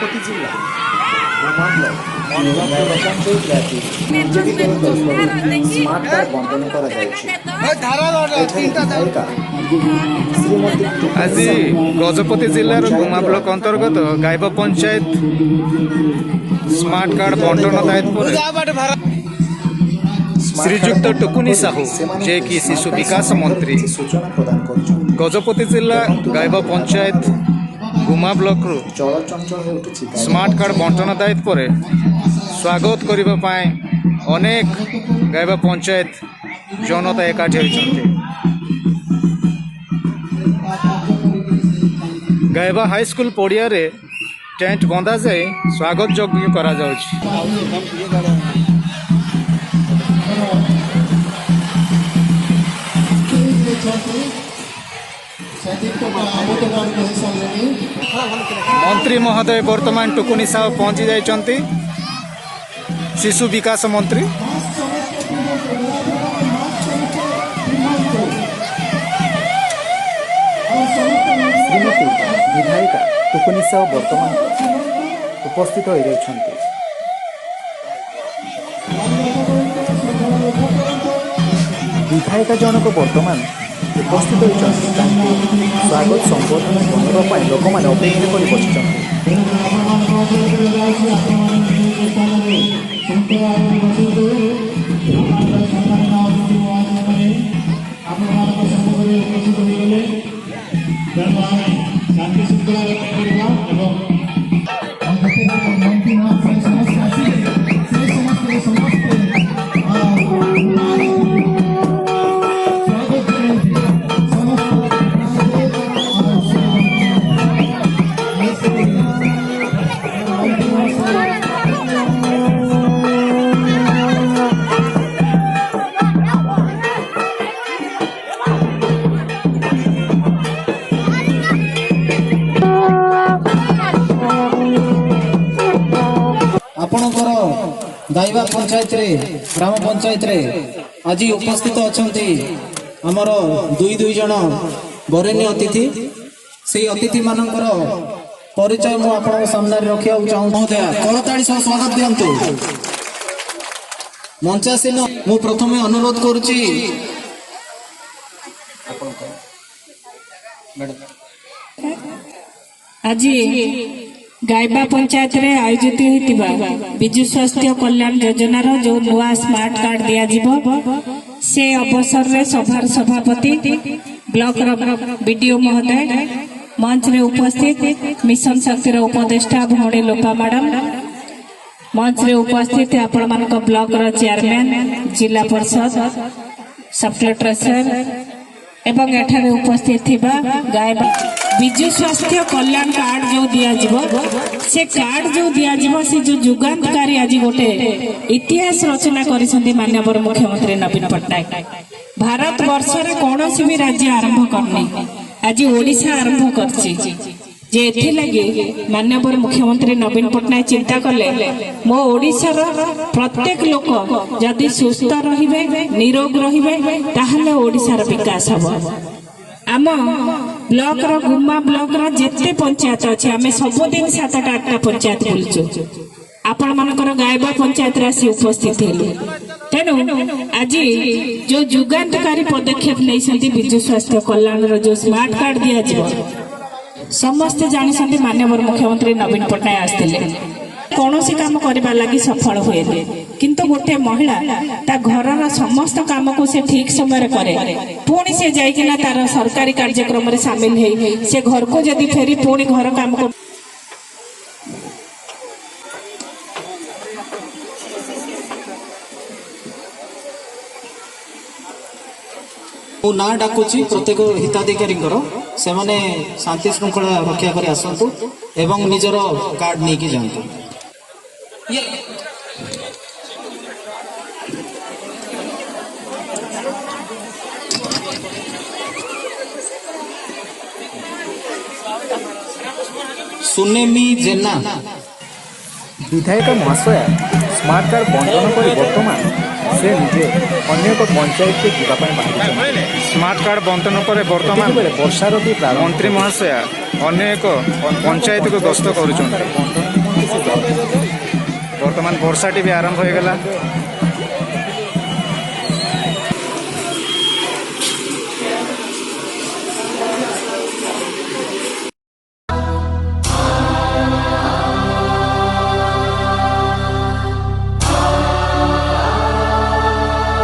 ଗଜପତି ଜିଲ୍ଲା ଗୁମା block smart card ବଣ୍ଟନ କରାଯାଉଛି। আজি গজপতি জিলার গুমা ব্লক অন্তর্গত গাইব পঞ্চায়েত স্মার্ট কার্ড বন্টন দায়িত্বরে শ্রীযুক্ত টুকুনি সাহু যে কি শিশু বিকাশ মন্ত্রী ସୂଚନା ପ୍ରଦାନ କରୁଛନ୍ତି। গজপতি জিলা গাইব পঞ্চায়েত গুমা ব্লকରୁ ଚଳଚଞ୍ଚଳ ହେଉଠିଛି ସ୍ମାର୍ଟ କାର୍ଡ ବଣ୍ଟନ ଦାୟିତ୍ୱରେ ସ୍ୱାଗତ କରିବା ପାଇଁ ଅନେକ ଗାଇବା ପଞ୍ଚାୟତ ଜନତା ଏକାଠି ହୋଇଛନ୍ତି। ଗାଇବା ହାଇସ୍କୁଲ ପଡ଼ିଆରେ ଟେଣ୍ଟ ବନ୍ଧାଯାଇ ସ୍ୱାଗତ ଯଜ୍ଞ କରାଯାଉଛି। मंत्री महोदय वर्तमान टुकुनी साहू पहुंची जाइछन्ति शिशु विकास मंत्री। ଶ୍ରୀମତୀ ବିଧାୟିକା ଟୁକୁନି ସାହୁ ବର୍ତ୍ତମାନ ଉପସ୍ଥିତ ହୋଇରହିଛନ୍ତି। ବିଧାୟିକା ଜଣକ ବର୍ତ୍ତମାନ ଉପସ୍ଥିତ ହୋଇଛନ୍ତି। ତାଙ୍କୁ ସ୍ୱାଗତ ସମ୍ବର୍ଦ୍ଧନା ଜଣାଇବା ପାଇଁ ଲୋକମାନେ ଅପେକ୍ଷା କରି ବସିଛନ୍ତି। आपणकर गाइबा पंचायत रे ग्राम पंचायत रे आज उपस्थित अच्छा आमर दुई जन बरेण्य अतिथि से अतिथि मानकर परिचय मु आपन सामने रखिया चाहूँ। महोदय करताली सह स्वागत दियंतु। मंचासीन मु प्रथमे अनुरोध करुची आज गाइबा पंचायत रे आयोजित होइतिबा विजु स्वास्थ्य कल्याण योजनार जो नुआ स्मार्ट कार्ड दिया जिवो से अवसर रे सभार सभापति ब्लॉक बीडीओ महोदय मंच रे उपस्थित मिशन शक्ति उपदेष्टा भौणी लोपा मैडम मंच रे उपस्थित आपण मानक ब्लॉक रो चेयरमैन जिला परिषद सब कलेक्टर सर एवं एठारे उपस्थित थिबा गाइबा विजु स्वास्थ्य कल्याण कार्ड जो दिया जीवो से कार्ड जो दिया जीवो से जो जुगांतकारी आज गोटे इतिहास रचना करिसंती माननीय मुख्यमंत्री नवीन पट्टनायक। भारत वर्ष रे कोनोसी भी राज्य आरंभ करनी आज ओडिशा आरंभ करछि जे एथि लगे माननीय मुख्यमंत्री नवीन पट्टनायक चिंता कले मो ओडिशा रो प्रत्येक लोक जदि सुस्थ रहिबे निरोग रहिबे ताहले ओडिशा रो विकास हबो। आम ब्लॉक रो गुम्मा ब्लॉक रो जेते पंचायत अछि आमे सबदिन 7-8टा पंचायत बुलचु आपण मानकर गायबा पंचायत रासी उपस्थित हेले तेनु आज जो जुगांतकारी पदक्षेप नैसंती विजु स्वास्थ्य कल्याण रो जो स्मार्ट कार्ड दिया जिवो समस्त जानिसंती माननीय मुख्यमंत्री नवीन पट्टनायक आस्थिले कौनसी काम करबा लागि सफल हुए किंतु गोटे महिला ता घरर समस्त काम को से ठीक समय करे पुणी से जाइकिना तार सरकारी कार्यक्रम रे शामिल है से घर को जदि फेरी पुणी घर काम को ना डाकुची प्रत्येक हिताधिकारी से माने शांति श्रृंखला रक्षा कर आसतु एवं निजर कार्ड नहीं की जानतु। सुनेमी जेना विधायिका महाशया स्मार्ट कार्ड बंटन कर वर्तमान से निजे अन्य एक पंचायत के जीवाई बाहर स्मार्ट कार्ड बंटन पर वर्तमान वर्षा ऋतु मंत्री महाशया ଅନେକ ପଞ୍ଚାୟତକୁ ଗସ୍ତ କରୁଛନ୍ତି। ବର୍ତ୍ତମାନ ବର୍ଷାଟି ବି ଆରମ୍ଭ ହୋଇଗଲା।